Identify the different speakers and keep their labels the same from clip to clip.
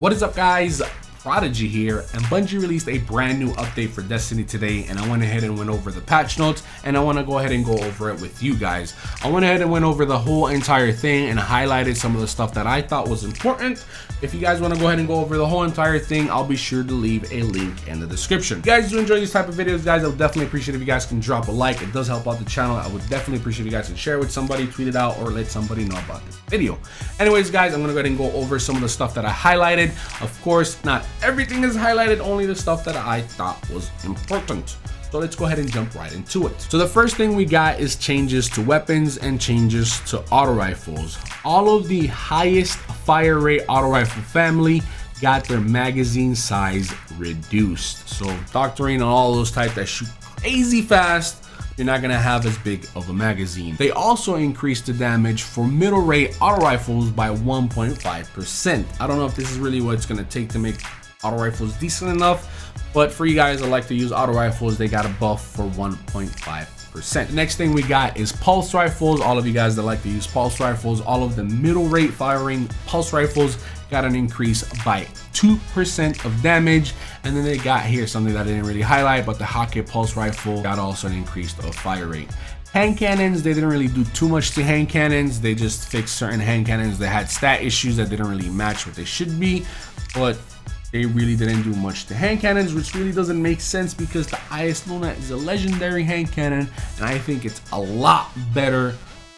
Speaker 1: What is up, guys? Prodigy here, and Bungie released a brand new update for Destiny today, and I went ahead and went over the patch notes, and I want to go ahead and go over it with you guys. I went ahead and went over the whole entire thing and highlighted some of the stuff that I thought was important. If you guys want to go ahead and go over the whole entire thing, I'll be sure to leave a link in the description. If you guys do enjoy these type of videos, guys, I would definitely appreciate if you guys can drop a like. It does help out the channel. I would definitely appreciate if you guys can share it with somebody, tweet it out, or let somebody know about this video. Anyways, guys, I'm gonna go ahead and go over some of the stuff that I highlighted. Of course, not everything is highlighted, only the stuff that I thought was important. So let's go ahead and jump right into it. So the first thing we got is changes to weapons and changes to auto rifles. All of the highest fire rate auto rifle family got their magazine size reduced. So doctoring and all those type that shoot crazy fast, you're not gonna have as big of a magazine. They also increased the damage for middle rate auto rifles by 1.5%. I don't know if this is really what it's gonna take to make auto rifles decent enough, but for you guys that like to use auto rifles, they got a buff for 1.5%. The next thing we got is pulse rifles. All of you guys that like to use pulse rifles, all of the middle rate firing pulse rifles got an increase by 2% of damage. And then they got here something that I didn't really highlight, but the Hockey pulse rifle got also an increase of fire rate. Hand cannons, they didn't really do too much to hand cannons. They just fixed certain hand cannons that had stat issues that didn't really match what they should be, but they really didn't do much to hand cannons, which really doesn't make sense because the IS Luna is a legendary hand cannon, and I think it's a lot better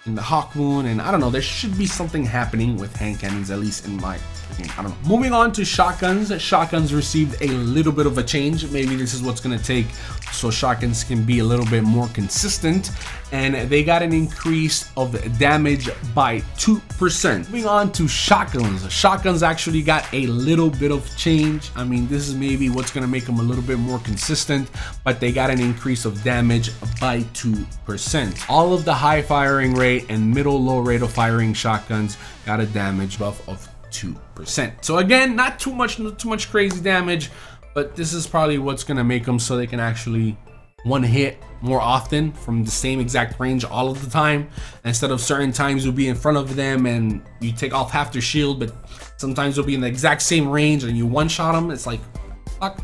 Speaker 1: in the Hawk Moon. And I don't know, there should be something happening with hand cannons, at least in my opinion. I don't know. Moving on to shotguns. Shotguns received a little bit of a change. Maybe this is what's gonna take so shotguns can be a little bit more consistent, and they got an increase of damage by 2%. Moving on to shotguns. Shotguns actually got a little bit of change. I mean, this is maybe what's gonna make them a little bit more consistent, but they got an increase of damage by 2%. All of the high firing rate and middle low rate of firing shotguns got a damage buff of 2%. So again, not too much crazy damage, but this is probably what's gonna make them so they can actually one hit more often from the same exact range all of the time, instead of certain times you'll be in front of them and you take off half their shield, but sometimes you'll be in the exact same range and you one shot them. It's like, fuck.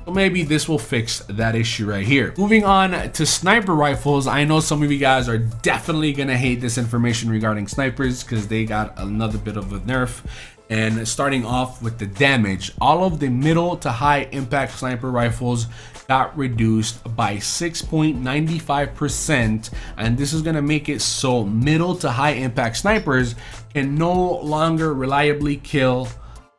Speaker 1: So maybe this will fix that issue right here. Moving on to sniper rifles. I know some of you guys are definitely gonna hate this information regarding snipers because they got another bit of a nerf. And starting off with the damage, all of the middle to high impact sniper rifles got reduced by 6.95%, and this is gonna make it so middle to high impact snipers can no longer reliably kill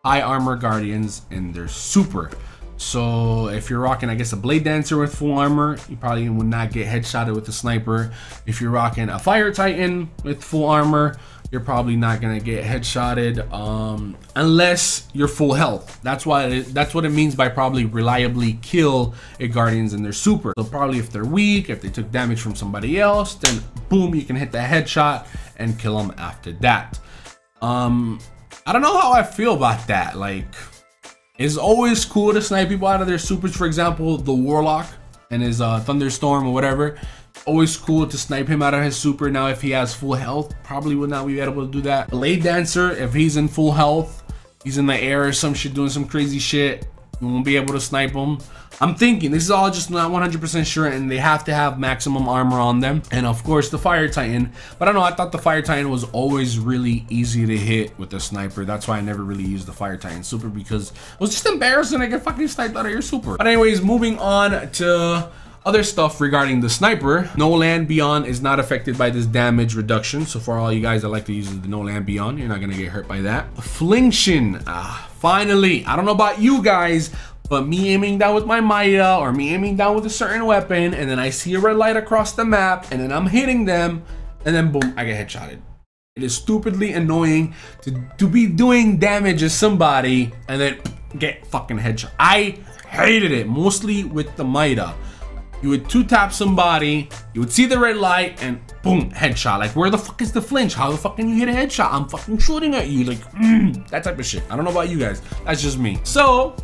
Speaker 1: high armor guardians in their super. So if you're rocking, I guess, a blade dancer with full armor, you probably would not get headshotted with a sniper. If you're rocking a fire titan with full armor, you're probably not gonna get headshotted unless you're full health. That's what it means by probably reliably kill a guardians in their super. So probably if they're weak, if they took damage from somebody else, then boom, you can hit the headshot and kill them after that. I don't know how I feel about that. Like, it's always cool to snipe people out of their supers. For example, the Warlock and his Thunderstorm or whatever. Always cool to snipe him out of his super. Now if he has full health, probably would not be able to do that. Blade dancer, if he's in full health, he's in the air or some shit doing some crazy shit, you won't be able to snipe him. I'm thinking this is all just not 100% sure, and they have to have maximum armor on them. And of course the fire titan, but I don't know, I thought the fire titan was always really easy to hit with the sniper. That's why I never really used the fire titan super, because it was just embarrassing to get fucking sniped out of your super. But anyways, moving on to other stuff regarding the sniper. No land beyond is not affected by this damage reduction. So for all you guys that like to use the no land beyond, you're not gonna get hurt by that. Flinching, finally. I don't know about you guys, but me aiming down with my Mida or me aiming down with a certain weapon, and then I see a red light across the map, and then I'm hitting them, and then boom, I get headshotted. It is stupidly annoying to be doing damage to somebody and then get fucking headshot. I hated it, mostly with the Mida. You would two tap somebody, you would see the red light, and boom, headshot. Like, where the fuck is the flinch? How the fuck can you hit a headshot? I'm fucking shooting at you. Like, that type of shit. I don't know about you guys. That's just me. So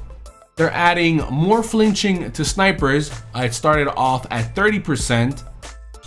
Speaker 1: they're adding more flinching to snipers. It started off at 30%.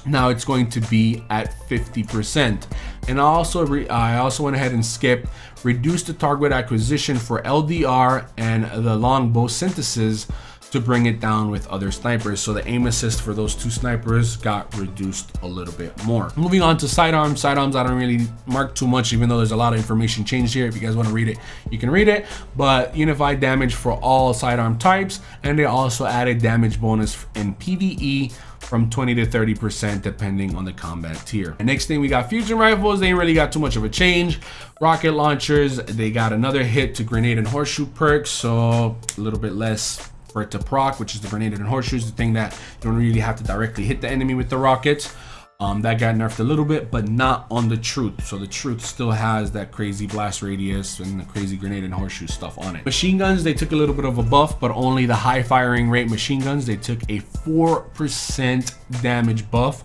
Speaker 1: Now it's going to be at 50%. And I also went ahead and skipped reduce the target acquisition for LDR and the longbow synthesis to bring it down with other snipers. So the aim assist for those two snipers got reduced a little bit more. Moving on to sidearms. Sidearms I don't really mark too much, even though there's a lot of information changed here. If you guys want to read it, you can read it. But unified damage for all sidearm types, and they also added damage bonus in PvE from 20 to 30% depending on the combat tier. And next thing, we got fusion rifles. They ain't really got too much of a change. Rocket launchers, they got another hit to grenade and horseshoe perks, so a little bit less for it to proc, which is the grenade and horseshoes, the thing that you don't really have to directly hit the enemy with the rockets. That got nerfed a little bit, but not on the truth. So the truth still has that crazy blast radius and the crazy grenade and horseshoe stuff on it. Machine guns, they took a little bit of a buff, but only the high firing rate machine guns, they took a 4% damage buff.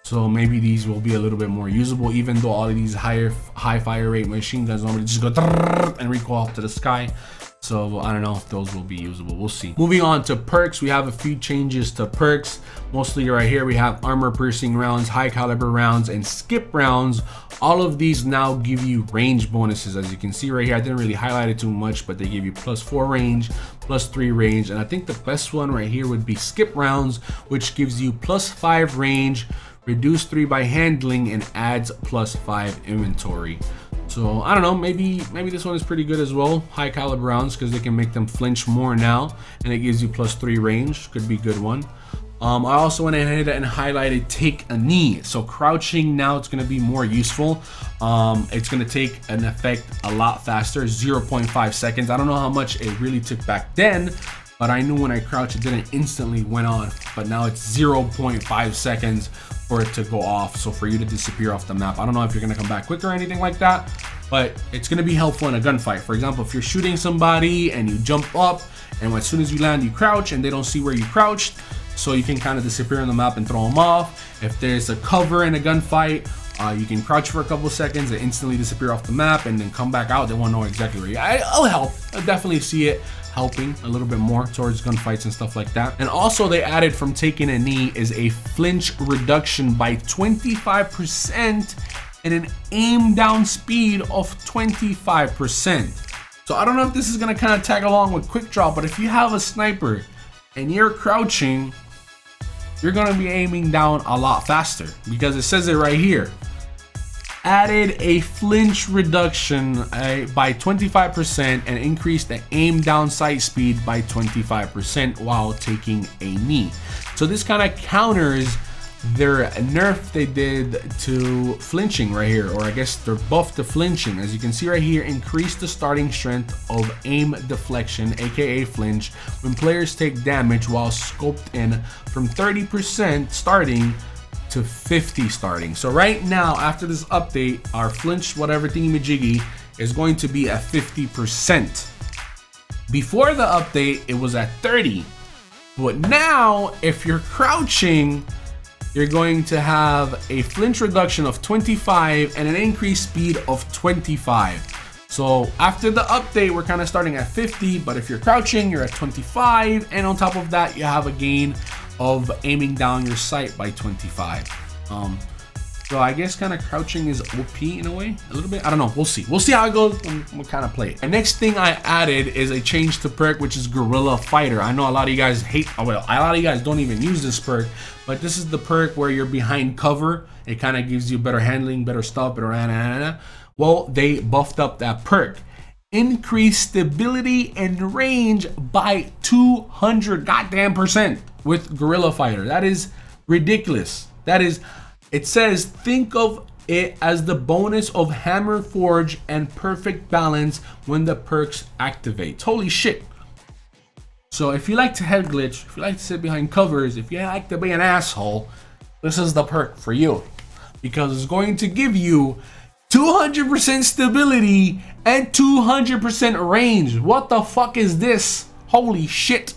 Speaker 1: So maybe these will be a little bit more usable, even though all of these high fire rate machine guns normally just go and recoil off to the sky. So I don't know if those will be usable. We'll see. Moving on to perks, we have a few changes to perks. Mostly right here, we have armor piercing rounds, high caliber rounds, and skip rounds. All of these now give you range bonuses. As you can see right here, I didn't really highlight it too much, but they give you +4 range, +3 range. And I think the best one right here would be skip rounds, which gives you +5 range, reduce 3 by handling, and adds +5 inventory. So I don't know, maybe this one is pretty good as well. High caliber rounds, because they can make them flinch more now, and it gives you +3 range. Could be a good one. I also went ahead and highlighted take a knee. So crouching now, it's going to be more useful. It's going to take an effect a lot faster, 0.5 seconds. I don't know how much it really took back then, but I knew when I crouched, it didn't instantly went on. But now it's 0.5 seconds for it to go off, so for you to disappear off the map. I don't know if you're going to come back quicker or anything like that, but it's going to be helpful in a gunfight. For example, if you're shooting somebody and you jump up, and as soon as you land, you crouch, and they don't see where you crouched, so you can kind of disappear on the map and throw them off. If there's a cover in a gunfight, you can crouch for a couple seconds and instantly disappear off the map, and then come back out. They won't know exactly where you are. It'll help. I definitely see it helping a little bit more towards gunfights and stuff like that. And also, they added from taking a knee is a flinch reduction by 25% and an aim down speed of 25%. So I don't know if this is gonna kind of tag along with quick draw, but if you have a sniper and you're crouching, you're gonna be aiming down a lot faster, because it says it right here. Added a flinch reduction by 25% and increased the aim down sight speed by 25% while taking a knee. So this kind of counters their nerf they did to flinching right here, or I guess their buff to flinching. As you can see right here, increase the starting strength of aim deflection, aka flinch, when players take damage while scoped in from 30% starting to 50 starting. So right now, after this update, our flinch whatever thingy-majiggy is going to be at 50%. Before the update, it was at 30. But now, if you're crouching, you're going to have a flinch reduction of 25 and an increased speed of 25. So after the update, we're kind of starting at 50, but if you're crouching, you're at 25. And on top of that, you have a gain of aiming down your sight by 25. So I guess kind of crouching is OP in a way, a little bit. I don't know. We'll see. We'll see how it goes and we'll kind of play it. The next thing I added is a change to perk, which is Guerrilla Fighter. I know a lot of you guys hate, well, a lot of you guys don't even use this perk, but this is the perk where you're behind cover. It kind of gives you better handling, better stuff, better. Well, they buffed up that perk. Increase stability and range by 200 goddamn % with Guerrilla Fighter. That is ridiculous. That is, it says, think of it as the bonus of Hammer Forge and Perfect Balance when the perks activate. Holy shit. So if you like to head glitch, if you like to sit behind covers, if you like to be an asshole, this is the perk for you, because it's going to give you 200% stability and 200% range. What the fuck is this? Holy shit.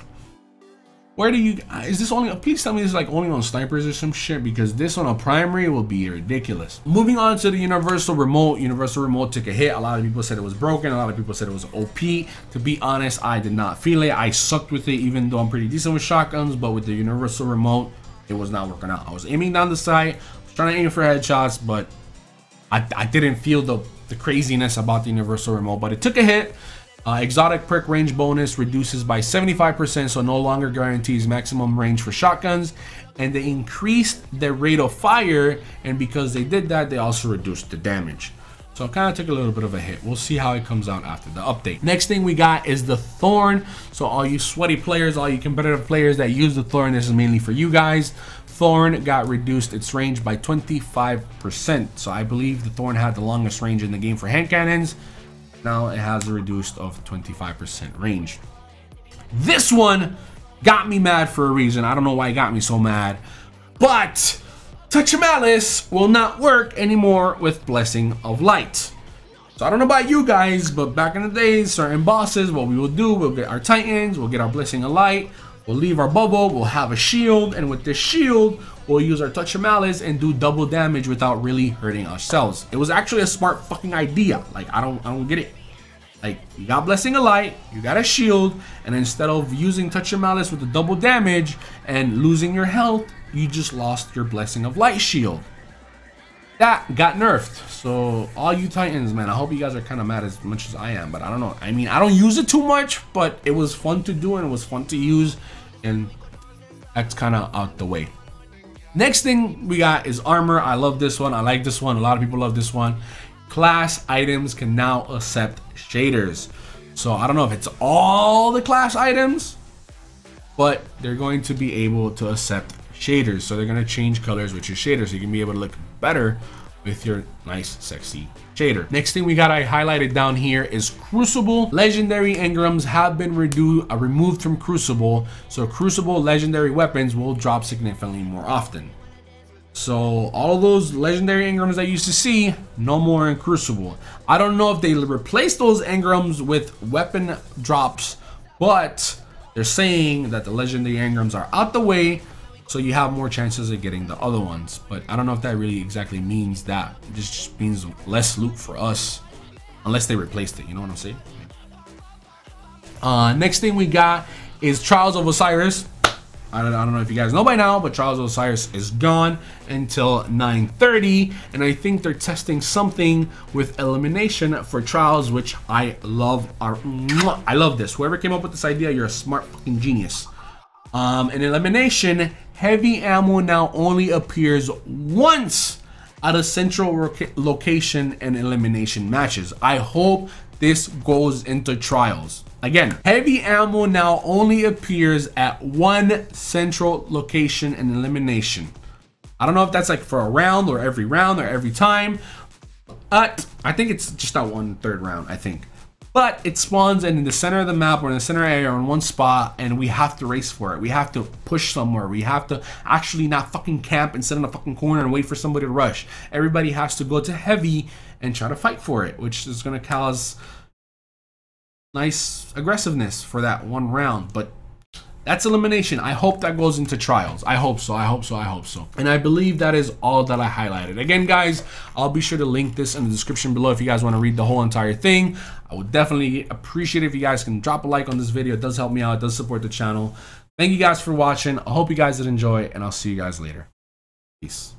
Speaker 1: Where do you, is this only, please tell me this is like only on snipers or some shit, because this on a primary will be ridiculous. Moving on to the universal remote. Universal remote took a hit. A lot of people said it was broken. A lot of people said it was OP. To be honest, I did not feel it. I sucked with it, even though I'm pretty decent with shotguns, but with the universal remote, it was not working out. I was aiming down the sight, I was trying to aim for headshots, but I didn't feel the craziness about the universal remote, but it took a hit. Exotic perk range bonus reduces by 75%, so no longer guarantees maximum range for shotguns, and they increased their rate of fire, and because they did that, they also reduced the damage. So it kind of took a little bit of a hit. We'll see how it comes out after the update. Next thing we got is the Thorn. So all you sweaty players, all you competitive players that use the Thorn, this is mainly for you guys. Thorn got reduced its range by 25%. So I believe the Thorn had the longest range in the game for hand cannons. Now it has a reduced of 25% range. This one got me mad for a reason. I don't know why it got me so mad, but Touch of Malice will not work anymore with Blessing of Light. So I don't know about you guys, but back in the days, certain bosses, what we will do, we'll get our Titans, we'll get our Blessing of Light, we'll leave our bubble, we'll have a shield, and with this shield, we'll use our Touch of Malice and do double damage without really hurting ourselves. It was actually a smart fucking idea. Like, I don't get it. Like, you got Blessing of Light, you got a shield, and instead of using Touch of Malice with the double damage and losing your health, you just lost your Blessing of Light shield. That got nerfed. So all you Titans, man, I hope you guys are kind of mad as much as I am, but I don't know. I mean, I don't use it too much, but it was fun to do and it was fun to use, and that's kind of out the way. Next thing we got is armor. I love this one. I like this one. A lot of people love this one. Class items can now accept shaders. So I don't know if it's all the class items, but they're going to be able to accept shaders. So they're going to change colors with your shaders so you can be able to look better with your nice sexy shader. Next thing we got, I highlighted down here, is Crucible. Legendary engrams have been removed from Crucible, so Crucible legendary weapons will drop significantly more often. So all those legendary engrams I used to see, no more in Crucible. I don't know if they replace those engrams with weapon drops, but they're saying that the legendary engrams are out the way, so you have more chances of getting the other ones. But I don't know if that really exactly means that. It just means less loot for us, unless they replaced it, you know what I'm saying? Next thing we got is Trials of Osiris. I don't know if you guys know by now, but Trials of Osiris is gone until 9:30, and I think they're testing something with elimination for Trials, which I love. I love this. Whoever came up with this idea, you're a smart fucking genius. In elimination, heavy ammo now only appears once at a central location in elimination matches. I hope this goes into Trials. Again, heavy ammo now only appears at one central location in elimination. I don't know if that's like for a round or every time. I think it's just that 1/3 round, I think. But it spawns in the center of the map or in the center area or in one spot, and we have to race for it. We have to push somewhere. We have to actually not fucking camp and sit in a fucking corner and wait for somebody to rush. Everybody has to go to heavy and try to fight for it, which is going to cause nice aggressiveness for that one round. But that's elimination. I hope that goes into Trials. I hope so. I hope so. I hope so. And I believe that is all that I highlighted. Again, guys, I'll be sure to link this in the description below if you guys want to read the whole entire thing. I would definitely appreciate it if you guys can drop a like on this video. It does help me out. It does support the channel. Thank you guys for watching. I hope you guys did enjoy, and I'll see you guys later. Peace.